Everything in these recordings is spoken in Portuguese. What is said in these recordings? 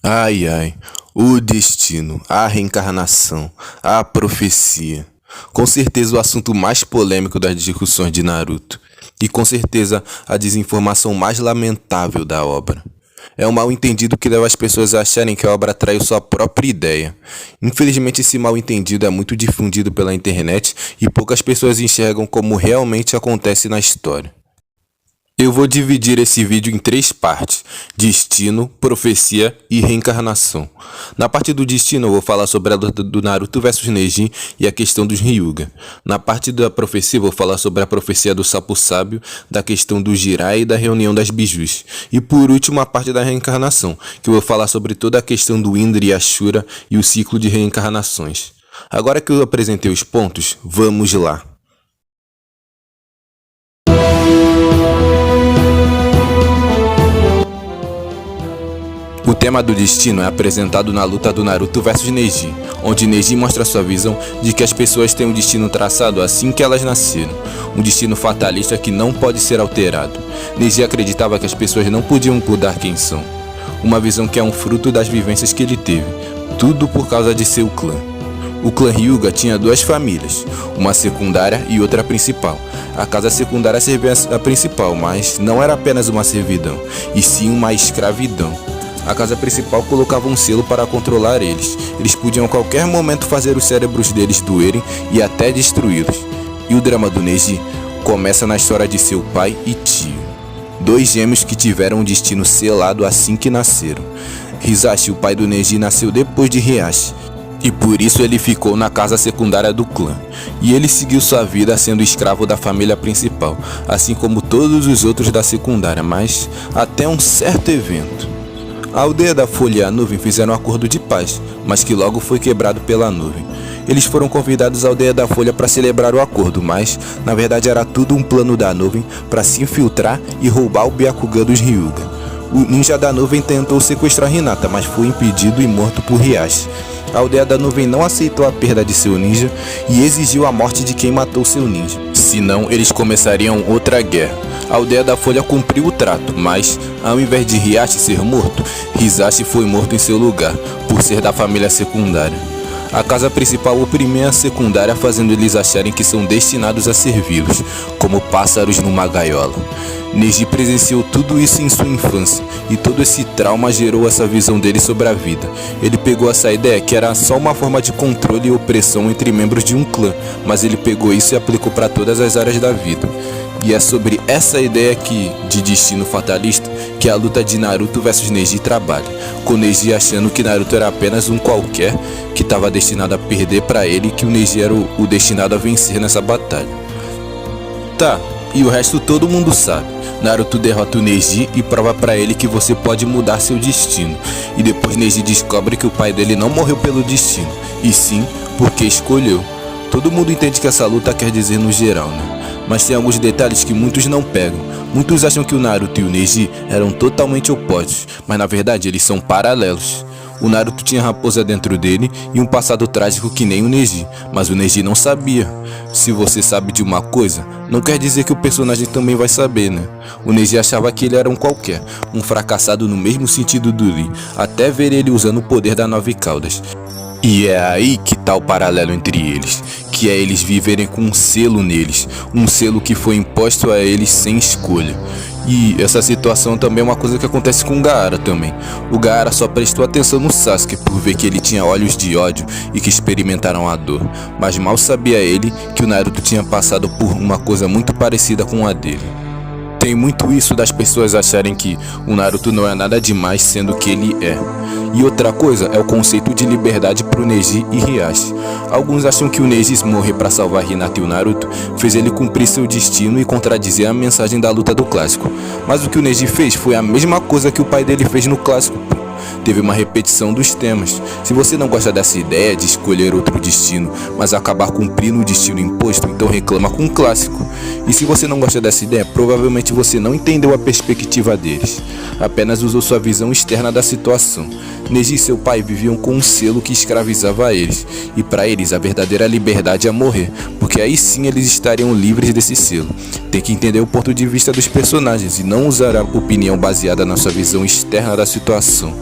Ai ai, o destino, a reencarnação, a profecia. Com certeza o assunto mais polêmico das discussões de Naruto. E com certeza a desinformação mais lamentável da obra. É um mal-entendido que leva as pessoas a acharem que a obra traiu sua própria ideia. Infelizmente esse mal-entendido é muito difundido pela internet e poucas pessoas enxergam como realmente acontece na história. Eu vou dividir esse vídeo em três partes: destino, profecia e reencarnação. Na parte do destino eu vou falar sobre a luta do Naruto versus Neji e a questão dos Hyuga. Na parte da profecia eu vou falar sobre a profecia do Sapo Sábio, da questão do Jiraiya e da reunião das Bijus. E por último a parte da reencarnação, que eu vou falar sobre toda a questão do Indra e Ashura e o ciclo de reencarnações. Agora que eu apresentei os pontos, vamos lá. O tema do destino é apresentado na luta do Naruto versus Neji, onde Neji mostra sua visão de que as pessoas têm um destino traçado assim que elas nasceram, um destino fatalista que não pode ser alterado. Neji acreditava que as pessoas não podiam mudar quem são, uma visão que é um fruto das vivências que ele teve, tudo por causa de seu clã. O clã Hyuga tinha duas famílias, uma secundária e outra principal. A casa secundária servia a principal, mas não era apenas uma servidão, e sim uma escravidão. A casa principal colocava um selo para controlar eles. Eles podiam a qualquer momento fazer os cérebros deles doerem e até destruí-los. E o drama do Neji começa na história de seu pai e tio, dois gêmeos que tiveram um destino selado assim que nasceram. Hisashi, o pai do Neji, nasceu depois de Heihachi, e por isso ele ficou na casa secundária do clã. E ele seguiu sua vida sendo escravo da família principal, assim como todos os outros da secundária, mas até um certo evento. A aldeia da Folha e a Nuvem fizeram um acordo de paz, mas que logo foi quebrado pela Nuvem. Eles foram convidados à aldeia da Folha para celebrar o acordo, mas na verdade era tudo um plano da Nuvem para se infiltrar e roubar o Byakugan dos Hyuga. O ninja da Nuvem tentou sequestrar Hinata, mas foi impedido e morto por Heihachi. A aldeia da Nuvem não aceitou a perda de seu ninja e exigiu a morte de quem matou seu ninja, senão eles começariam outra guerra. A aldeia da Folha cumpriu o trato, mas, ao invés de Heihachi ser morto, Hisashi foi morto em seu lugar, por ser da família secundária. A casa principal oprimiu a secundária, fazendo eles acharem que são destinados a servi-los, como pássaros numa gaiola. Neji presenciou tudo isso em sua infância, e todo esse trauma gerou essa visão dele sobre a vida. Ele pegou essa ideia que era só uma forma de controle e opressão entre membros de um clã, mas ele pegou isso e aplicou para todas as áreas da vida. E é sobre essa ideia de destino fatalista que a luta de Naruto versus Neji trabalha, com Neji achando que Naruto era apenas um qualquer que estava destinado a perder para ele e que o Neji era o destinado a vencer nessa batalha. Tá, e o resto todo mundo sabe. Naruto derrota o Neji e prova para ele que você pode mudar seu destino. E depois Neji descobre que o pai dele não morreu pelo destino, e sim porque escolheu. Todo mundo entende que essa luta quer dizer no geral, né? Mas tem alguns detalhes que muitos não pegam. Muitos acham que o Naruto e o Neji eram totalmente opostos, mas na verdade eles são paralelos. O Naruto tinha raposa dentro dele e um passado trágico que nem o Neji, mas o Neji não sabia. Se você sabe de uma coisa, não quer dizer que o personagem também vai saber, né? O Neji achava que ele era um qualquer, um fracassado no mesmo sentido do Lee, até ver ele usando o poder da Nove Caudas. E é aí que tá o paralelo entre eles, que é eles viverem com um selo neles, um selo que foi imposto a eles sem escolha. E essa situação também é uma coisa que acontece com o Gaara também. O Gaara só prestou atenção no Sasuke por ver que ele tinha olhos de ódio e que experimentaram a dor, mas mal sabia ele que o Naruto tinha passado por uma coisa muito parecida com a dele. Tem muito isso das pessoas acharem que o Naruto não é nada demais sendo que ele é. E outra coisa é o conceito de liberdade pro Neji e Heihachi. Alguns acham que o Neji morrer para salvar Hinata e o Naruto fez ele cumprir seu destino e contradizer a mensagem da luta do clássico. Mas o que o Neji fez foi a mesma coisa que o pai dele fez no clássico. Teve uma repetição dos temas. Se você não gosta dessa ideia de escolher outro destino, mas acabar cumprindo o destino imposto, então reclama com o clássico. E se você não gosta dessa ideia, provavelmente você não entendeu a perspectiva deles, apenas usou sua visão externa da situação. Neji e seu pai viviam com um selo que escravizava eles, e para eles a verdadeira liberdade é morrer, porque aí sim eles estariam livres desse selo. Tem que entender o ponto de vista dos personagens e não usar a opinião baseada na sua visão externa da situação.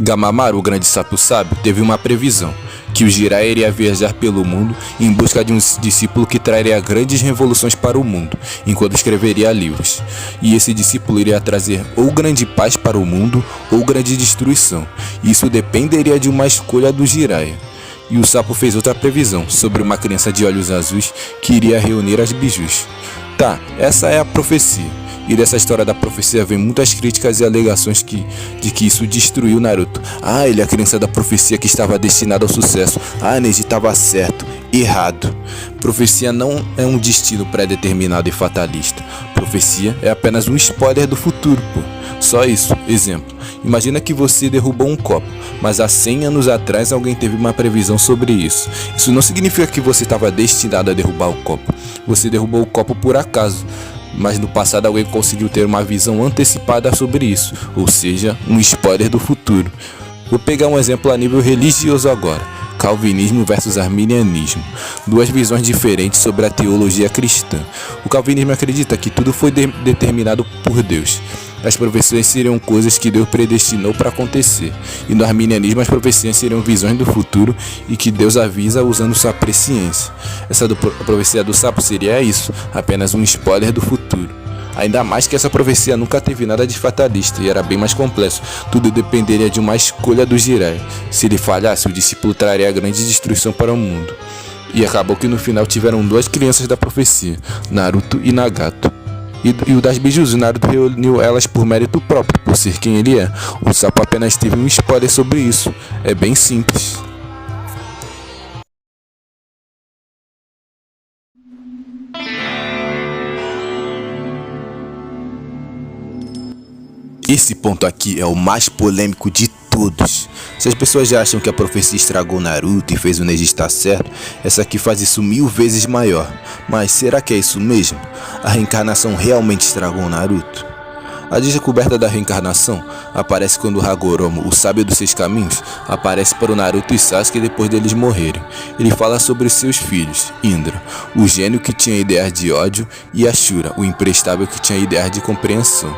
Gamamaru, o grande sapo sábio, teve uma previsão, que o Jiraiya iria viajar pelo mundo em busca de um discípulo que traria grandes revoluções para o mundo, enquanto escreveria livros. E esse discípulo iria trazer ou grande paz para o mundo, ou grande destruição. Isso dependeria de uma escolha do Jiraiya. E o sapo fez outra previsão, sobre uma criança de olhos azuis que iria reunir as bijus. Tá, essa é a profecia. E dessa história da profecia vem muitas críticas e alegações de que isso destruiu Naruto. Ah, ele é a criança da profecia que estava destinada ao sucesso. Ah, Neji estava certo. Errado. Profecia não é um destino pré-determinado e fatalista. Profecia é apenas um spoiler do futuro, pô. Só isso. Exemplo. Imagina que você derrubou um copo, mas há 100 anos atrás alguém teve uma previsão sobre isso. Isso não significa que você estava destinado a derrubar o copo. Você derrubou o copo por acaso. Mas no passado alguém conseguiu ter uma visão antecipada sobre isso, ou seja, um spoiler do futuro. Vou pegar um exemplo a nível religioso agora. Calvinismo versus Arminianismo. Duas visões diferentes sobre a teologia cristã. O calvinismo acredita que tudo foi determinado por Deus. As profecias seriam coisas que Deus predestinou para acontecer. E no arminianismo as profecias seriam visões do futuro e que Deus avisa usando sua presciência. A profecia do sapo seria isso, apenas um spoiler do futuro. Ainda mais que essa profecia nunca teve nada de fatalista e era bem mais complexo. Tudo dependeria de uma escolha do Jiraiya. Se ele falhasse, o discípulo traria grande destruição para o mundo. E acabou que no final tiveram duas crianças da profecia, Naruto e Nagato. E o das bijus, o Naruto reuniu elas por mérito próprio, por ser quem ele é. O sapo apenas teve um spoiler sobre isso. É bem simples. Esse ponto aqui é o mais polêmico de todos. Se as pessoas já acham que a profecia estragou Naruto e fez o Neji estar certo, essa aqui faz isso 1000 vezes maior. Mas será que é isso mesmo? A reencarnação realmente estragou Naruto? A descoberta da reencarnação aparece quando o Hagoromo, o sábio dos 6 caminhos, aparece para o Naruto e Sasuke depois deles morrerem. Ele fala sobre seus filhos, Indra, o gênio que tinha ideias de ódio, e Ashura, o imprestável que tinha ideias de compreensão.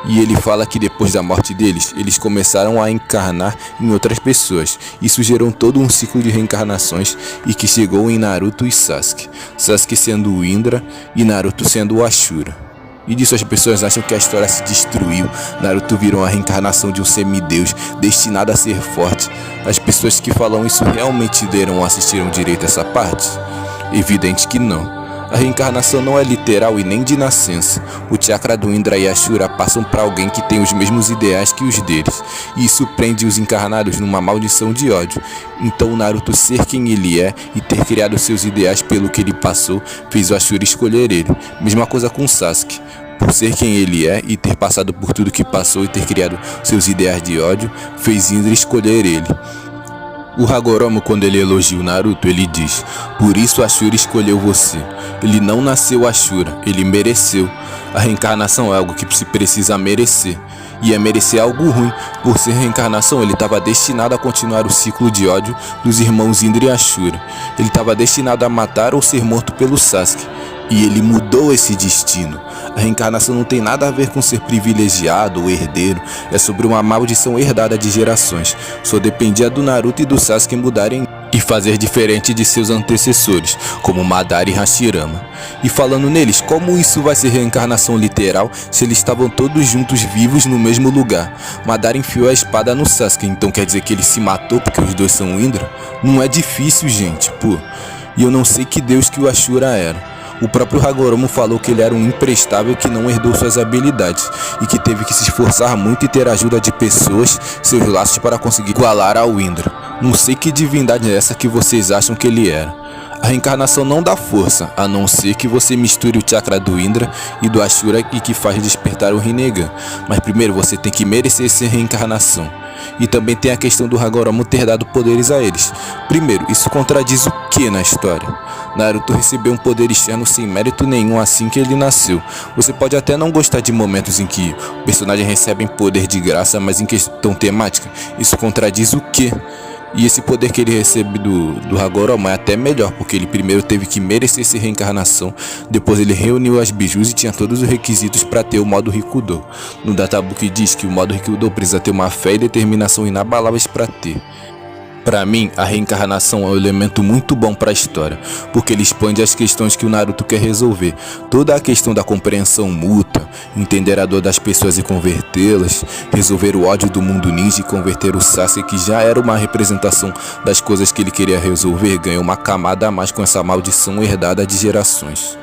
E ele fala que depois da morte deles, eles começaram a encarnar em outras pessoas. Isso gerou todo um ciclo de reencarnações e que chegou em Naruto e Sasuke. Sasuke sendo o Indra e Naruto sendo o Ashura. E disso as pessoas acham que a história se destruiu. Naruto virou a reencarnação de um semideus destinado a ser forte. As pessoas que falam isso realmente leram ou assistiram direito a essa parte? Evidente que não. A reencarnação não é literal e nem de nascença. O chakra do Indra e Ashura passam para alguém que tem os mesmos ideais que os deles, e isso prende os encarnados numa maldição de ódio. Então o Naruto ser quem ele é e ter criado seus ideais pelo que ele passou, fez o Ashura escolher ele. Mesma coisa com Sasuke. Por ser quem ele é e ter passado por tudo que passou e ter criado seus ideais de ódio, fez Indra escolher ele. O Hagoromo, quando ele elogia o Naruto, ele diz: por isso Ashura escolheu você. Ele não nasceu Ashura, ele mereceu. A reencarnação é algo que se precisa merecer. E é merecer algo ruim. Por ser reencarnação, ele estava destinado a continuar o ciclo de ódio dos irmãos Indra e Ashura. Ele estava destinado a matar ou ser morto pelo Sasuke. E ele mudou esse destino. A reencarnação não tem nada a ver com ser privilegiado ou herdeiro. É sobre uma maldição herdada de gerações. Só dependia do Naruto e do Sasuke mudarem e fazer diferente de seus antecessores, como Madara e Hashirama. E falando neles, como isso vai ser reencarnação literal se eles estavam todos juntos vivos no mesmo lugar? Madara enfiou a espada no Sasuke, então quer dizer que ele se matou porque os dois são Indra? Não é difícil, gente, pô. E eu não sei que deus que o Ashura era. O próprio Hagoromo falou que ele era um imprestável que não herdou suas habilidades e que teve que se esforçar muito e ter a ajuda de pessoas, seus laços, para conseguir igualar ao Indra. Não sei que divindade é essa que vocês acham que ele era. A reencarnação não dá força, a não ser que você misture o chakra do Indra e do Ashura e que faz despertar o Rinnegan. Mas primeiro você tem que merecer essa reencarnação. E também tem a questão do Hagoromo ter dado poderes a eles. Primeiro, isso contradiz o que na história? Naruto recebeu um poder externo sem mérito nenhum assim que ele nasceu. Você pode até não gostar de momentos em que o personagem recebe poder de graça, mas em questão temática, isso contradiz o que? E esse poder que ele recebe do Hagoromo é até melhor, porque ele primeiro teve que merecer essa reencarnação, depois ele reuniu as bijus e tinha todos os requisitos para ter o modo Rikudo. No databook diz que o modo Rikudo precisa ter uma fé e determinação inabaláveis para ter. Pra mim, a reencarnação é um elemento muito bom para a história, porque ele expande as questões que o Naruto quer resolver. Toda a questão da compreensão mútua, entender a dor das pessoas e convertê-las, resolver o ódio do mundo ninja e converter o Sasuke, que já era uma representação das coisas que ele queria resolver, ganhou uma camada a mais com essa maldição herdada de gerações.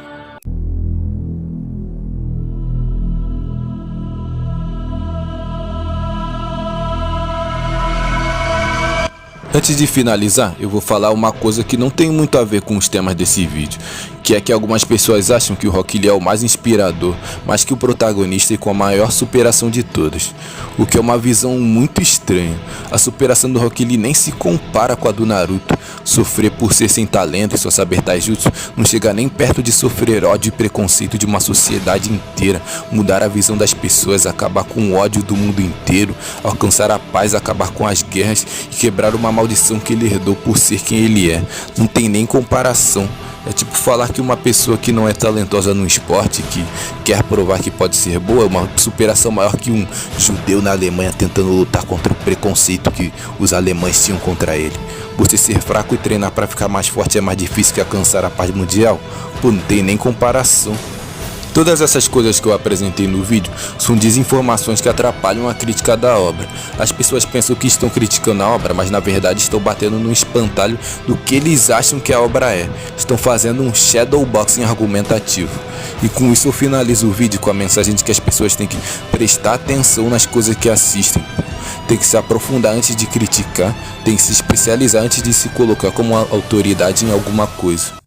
Antes de finalizar, eu vou falar uma coisa que não tem muito a ver com os temas desse vídeo, que é que algumas pessoas acham que o Rock Lee é o mais inspirador, mais que o protagonista e com a maior superação de todas, o que é uma visão muito estranha. A superação do Rock Lee nem se compara com a do Naruto. Sofrer por ser sem talento e só saber taijutsu não chega nem perto de sofrer ódio e preconceito de uma sociedade inteira, mudar a visão das pessoas, acabar com o ódio do mundo inteiro, alcançar a paz, acabar com as guerras e quebrar uma maldição que ele herdou por ser quem ele é. Não tem nem comparação. É tipo falar que uma pessoa que não é talentosa no esporte, que quer provar que pode ser boa, é uma superação maior que um judeu na Alemanha tentando lutar contra o preconceito que os alemães tinham contra ele. Você ser fraco e treinar para ficar mais forte é mais difícil que alcançar a paz mundial? Pô, não tem nem comparação. Todas essas coisas que eu apresentei no vídeo são desinformações que atrapalham a crítica da obra. As pessoas pensam que estão criticando a obra, mas na verdade estão batendo no espantalho do que eles acham que a obra é. Estão fazendo um shadowboxing argumentativo. E com isso eu finalizo o vídeo com a mensagem de que as pessoas têm que prestar atenção nas coisas que assistem. Tem que se aprofundar antes de criticar, tem que se especializar antes de se colocar como autoridade em alguma coisa.